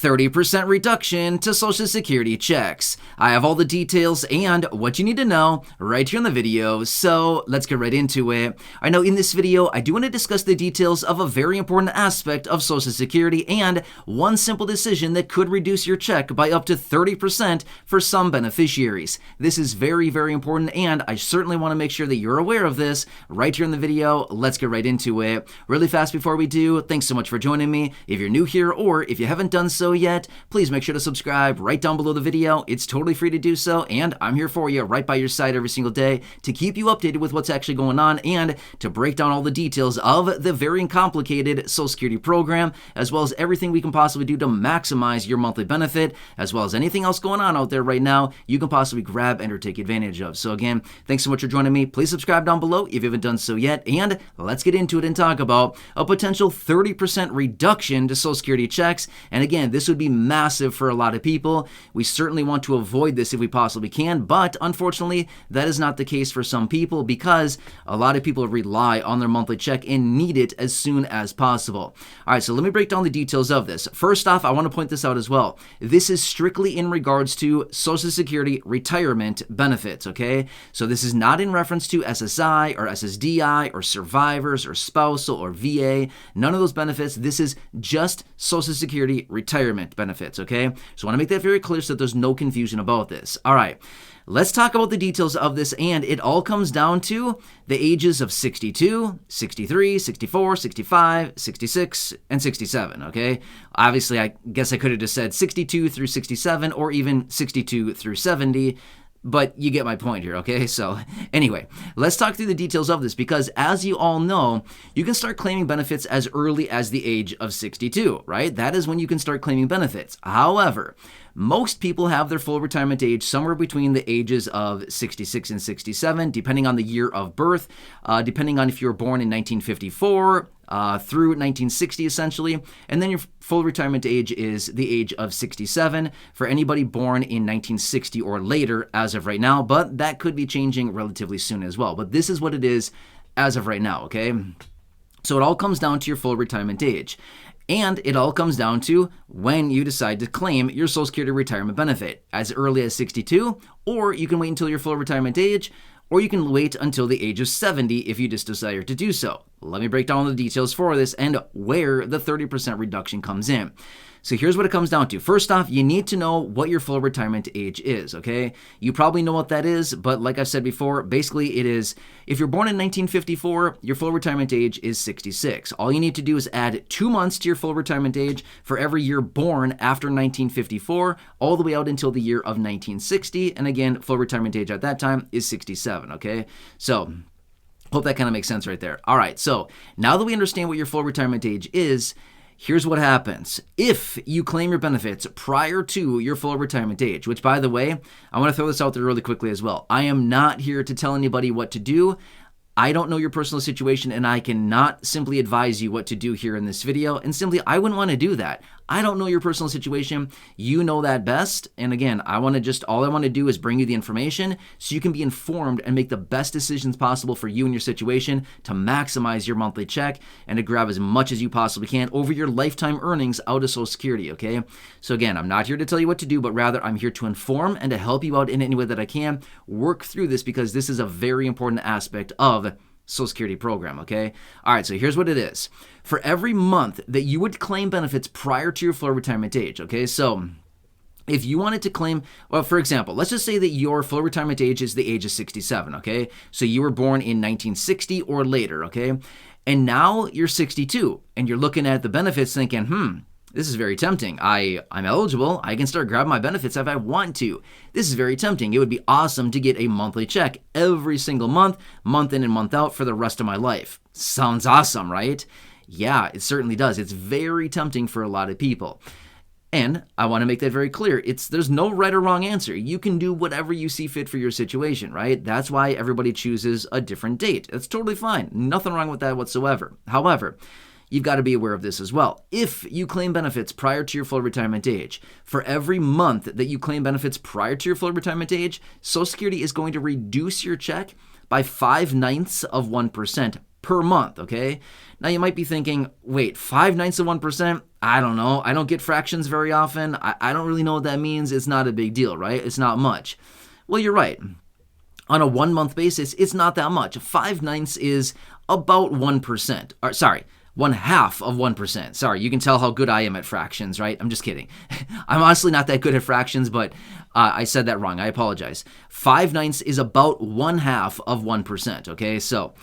30% reduction to Social Security checks. I have all the details and what you need to know right here in the video, so let's get right into it. I know in this video, I do want to discuss the details of a very important aspect of Social Security and one simple decision that could reduce your check by up to 30% for some beneficiaries. This is very, very important, and I certainly want to make sure that you're aware of this right here in the video. Let's get right into it. Really fast before we do, thanks so much for joining me. If you're new here or if you haven't done so yet, please make sure to subscribe right down below the video. It's totally free to do so, and I'm here for you right by your side every single day to keep you updated with what's actually going on and to break down all the details of the very complicated Social Security program, as well as everything we can possibly do to maximize your monthly benefit, as well as anything else going on out there right now you can possibly grab and or take advantage of. So again, thanks so much for joining me. Please subscribe down below if you haven't done so yet, and let's get into it and talk about a potential 30% reduction to Social Security checks. And again, this would be massive for a lot of people. We certainly want to avoid this if we possibly can, but unfortunately, that is not the case for some people because a lot of people rely on their monthly check and need it as soon as possible. All right, so let me break down the details of this. First off, I want to point this out as well. This is strictly in regards to Social Security retirement benefits, okay? So this is not in reference to SSI or SSDI or survivors or spousal or VA. None of those benefits. This is just Social Security retirement benefits, okay? So I want to make that very clear so that there's no confusion about this. All right, let's talk about the details of this, and it all comes down to the ages of 62, 63, 64, 65, 66, and 67, okay? Obviously, I guess I could have just said 62 through 67 or even 62 through 70, but you get my point here, okay? So anyway, let's talk through the details of this because as you all know, you can start claiming benefits as early as the age of 62, right? That is when you can start claiming benefits. However, most people have their full retirement age somewhere between the ages of 66 and 67, depending on the year of birth, depending on if you were born in 1954, through 1960 essentially, and then your full retirement age is the age of 67 for anybody born in 1960 or later as of right now, but that could be changing relatively soon as well. But this is what it is as of right now, okay? So it all comes down to your full retirement age. And it all comes down to when you decide to claim your Social Security retirement benefit, as early as 62, or you can wait until your full retirement age, or you can wait until the age of 70 if you just desire to do so. Let me break down the details for this and where the 30% reduction comes in. So here's what it comes down to. First off, you need to know what your full retirement age is, okay? You probably know what that is, but like I've said before, basically it is, if you're born in 1954, your full retirement age is 66. All you need to do is add 2 months to your full retirement age for every year born after 1954, all the way out until the year of 1960. And again, full retirement age at that time is 67, okay? So hope that kind of makes sense right there. All right, so now that we understand what your full retirement age is, here's what happens. If you claim your benefits prior to your full retirement age, which by the way, I want to throw this out there really quickly as well. I am not here to tell anybody what to do. I don't know your personal situation, and I cannot simply advise you what to do here in this video, and simply, I wouldn't want to do that. I don't know your personal situation. You know that best. And again, all I want to do is bring you the information so you can be informed and make the best decisions possible for you and your situation to maximize your monthly check and to grab as much as you possibly can over your lifetime earnings out of Social Security, okay? So again, I'm not here to tell you what to do, but rather I'm here to inform and to help you out in any way that I can work through this because this is a very important aspect of Social Security program, okay? All right, so here's what it is. For every month that you would claim benefits prior to your full retirement age, okay? So if you wanted to claim, well, for example, let's just say that your full retirement age is the age of 67, okay? So you were born in 1960 or later, okay? And now you're 62 and you're looking at the benefits thinking, this is very tempting. I'm eligible. I can start grabbing my benefits if I want to. This is very tempting. It would be awesome to get a monthly check every single month in and month out for the rest of my life. Sounds awesome, right? Yeah, it certainly does. It's very tempting for a lot of people. And I want to make that very clear. There's no right or wrong answer. You can do whatever you see fit for your situation, right? That's why everybody chooses a different date. That's totally fine. Nothing wrong with that whatsoever. However, you've got to be aware of this as well. If you claim benefits prior to your full retirement age, for every month that you claim benefits prior to your full retirement age, Social Security is going to reduce your check by 0.05% per month, okay? Now you might be thinking, wait, 0.05%? I don't know. I don't get fractions very often. I don't really know what that means. It's not a big deal, right? It's not much. Well, you're right. On a 1 month basis, it's not that much. 5/9 is about 1%. Or, sorry, 1/2 of 1%. Sorry, you can tell how good I am at fractions, right? I'm just kidding. I'm honestly not that good at fractions, but I said that wrong. I apologize. 5/9 is about 1/2 of 1%, okay? So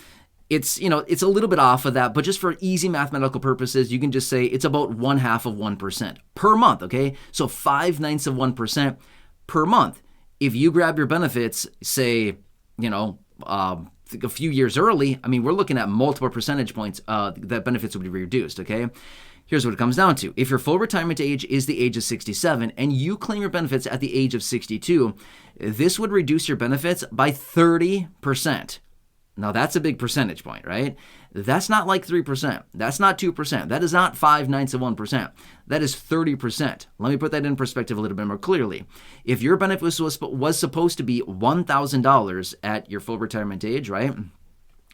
it's, it's a little bit off of that, but just for easy mathematical purposes, you can just say it's about 1/2 of 1% per month, okay? So 5/9 of 1% per month. If you grab your benefits, say, a few years early, I mean, we're looking at multiple percentage points that benefits would be reduced, okay? Here's what it comes down to. If your full retirement age is the age of 67 and you claim your benefits at the age of 62, this would reduce your benefits by 30%. Now, that's a big percentage point, right? That's not like 3%. That's not 2%. That is not 5/9 of 1%. That is 30%. Let me put that in perspective a little bit more clearly. If your benefit was supposed to be $1,000 at your full retirement age, right?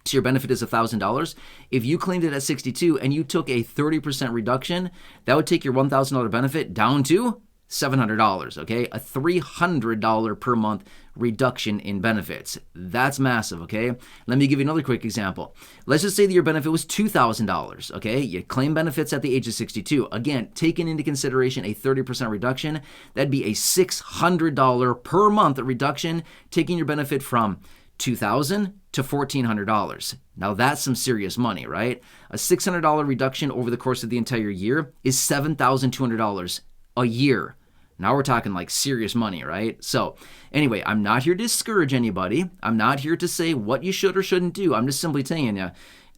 So your benefit is $1,000. If you claimed it at 62 and you took a 30% reduction, that would take your $1,000 benefit down to $700, okay? A $300 per month reduction in benefits. That's massive, okay? Let me give you another quick example. Let's just say that your benefit was $2,000, okay? You claim benefits at the age of 62. Again, taking into consideration a 30% reduction, that'd be a $600 per month reduction, taking your benefit from $2,000 to $1,400. Now that's some serious money, right? A $600 reduction over the course of the entire year is $7,200 a year. Now we're talking like serious money, right? So anyway, I'm not here to discourage anybody. I'm not here to say what you should or shouldn't do. I'm just simply telling you,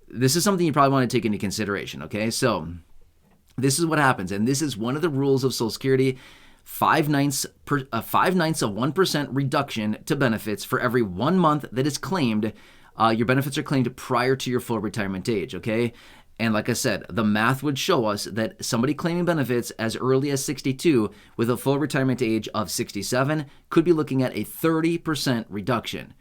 this is something you probably want to take into consideration, okay? So this is what happens, and this is one of the rules of Social Security. 5/9 of 1% reduction to benefits for every 1 month that is claimed. Your benefits are claimed prior to your full retirement age, okay? And like I said, the math would show us that somebody claiming benefits as early as 62 with a full retirement age of 67 could be looking at a 30% reduction.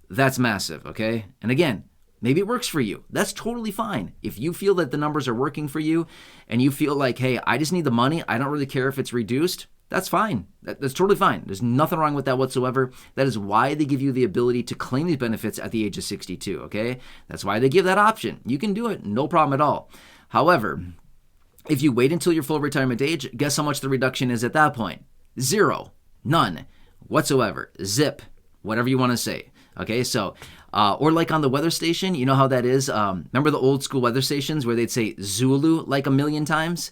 That's massive, okay? And again, maybe it works for you. That's totally fine. If you feel that the numbers are working for you and you feel like, hey, I just need the money, I don't really care if it's reduced, that's fine. That's totally fine. There's nothing wrong with that whatsoever. That is why they give you the ability to claim these benefits at the age of 62, okay? That's why they give that option. You can do it, no problem at all. However, if you wait until your full retirement age, guess how much the reduction is at that point? Zero. None whatsoever. Zip. Whatever you want to say. Okay, so, or like on the weather station, you know how that is? Remember the old school weather stations where they'd say Zulu like a million times?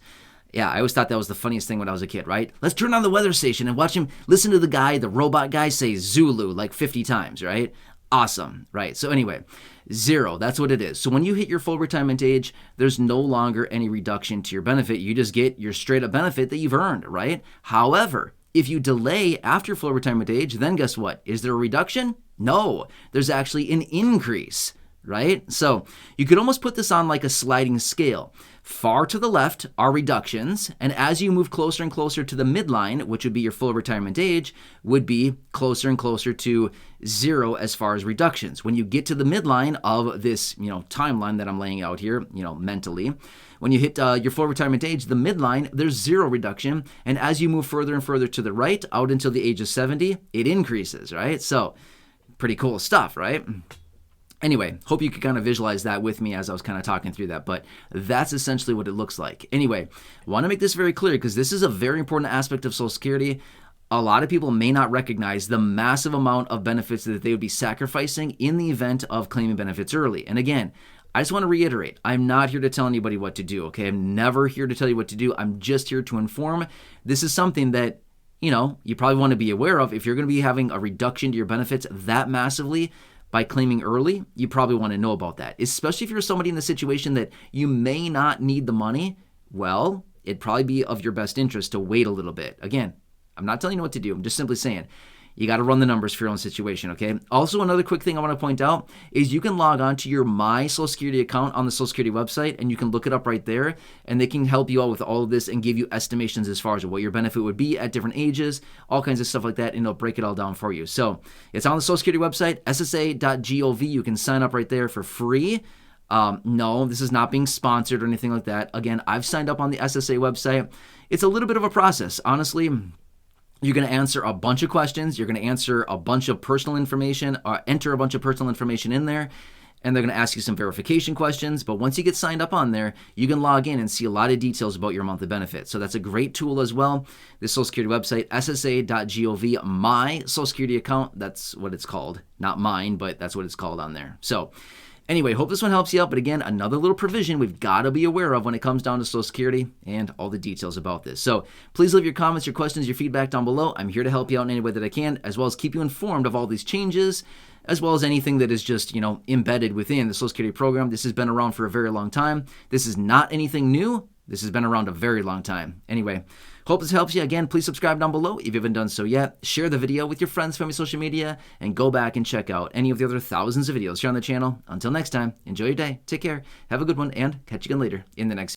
Yeah, I always thought that was the funniest thing when I was a kid, right? Let's turn on the weather station and watch him listen to the robot guy say Zulu like 50 times, right? Awesome, right? So anyway, zero, that's what it is. So when you hit your full retirement age, there's no longer any reduction to your benefit. You just get your straight up benefit that you've earned, right? However, if you delay after full retirement age, then guess what? Is there a reduction? No, there's actually an increase, right? So you could almost put this on like a sliding scale. Far to the left are reductions, and as you move closer and closer to the midline, which would be your full retirement age, would be closer and closer to zero as far as reductions. When you get to the midline of this, timeline that I'm laying out here, mentally, when you hit your full retirement age, the midline, there's zero reduction, and as you move further and further to the right, out until the age of 70, it increases, right? So pretty cool stuff, right? Anyway, hope you could kind of visualize that with me as I was kind of talking through that, but that's essentially what it looks like. Anyway, want to make this very clear because this is a very important aspect of Social Security. A lot of people may not recognize the massive amount of benefits that they would be sacrificing in the event of claiming benefits early. And again, I just want to reiterate, I'm not here to tell anybody what to do, okay? I'm never here to tell you what to do. I'm just here to inform. This is something that, you probably want to be aware of. If you're going to be having a reduction to your benefits that massively, by claiming early, you probably want to know about that, especially if you're somebody in the situation that you may not need the money. Well, it'd probably be of your best interest to wait a little bit. Again, I'm not telling you what to do. I'm just simply saying you got to run the numbers for your own situation, okay? Also, another quick thing I want to point out is you can log on to your My Social Security account on the Social Security website, and you can look it up right there, and they can help you out with all of this and give you estimations as far as what your benefit would be at different ages, all kinds of stuff like that, and they'll break it all down for you. So it's on the Social Security website, ssa.gov. You can sign up right there for free. No, this is not being sponsored or anything like that. Again, I've signed up on the SSA website. It's a little bit of a process. Honestly, you're going to answer a bunch of questions. You're going to answer a bunch of personal information, or enter a bunch of personal information in there. And they're going to ask you some verification questions. But once you get signed up on there, you can log in and see a lot of details about your monthly benefit. So that's a great tool as well. This Social Security website, ssa.gov, my Social Security account, that's what it's called. Not mine, but that's what it's called on there. So anyway, hope this one helps you out. But again, another little provision we've got to be aware of when it comes down to Social Security and all the details about this. So please leave your comments, your questions, your feedback down below. I'm here to help you out in any way that I can, as well as keep you informed of all these changes, as well as anything that is just, embedded within the Social Security program. This has been around for a very long time. This is not anything new. This has been around a very long time. Anyway, hope this helps you. Again, please subscribe down below if you haven't done so yet. Share the video with your friends, family, social media, and go back and check out any of the other thousands of videos here on the channel. Until next time, enjoy your day, take care, have a good one, and catch you again later in the next video.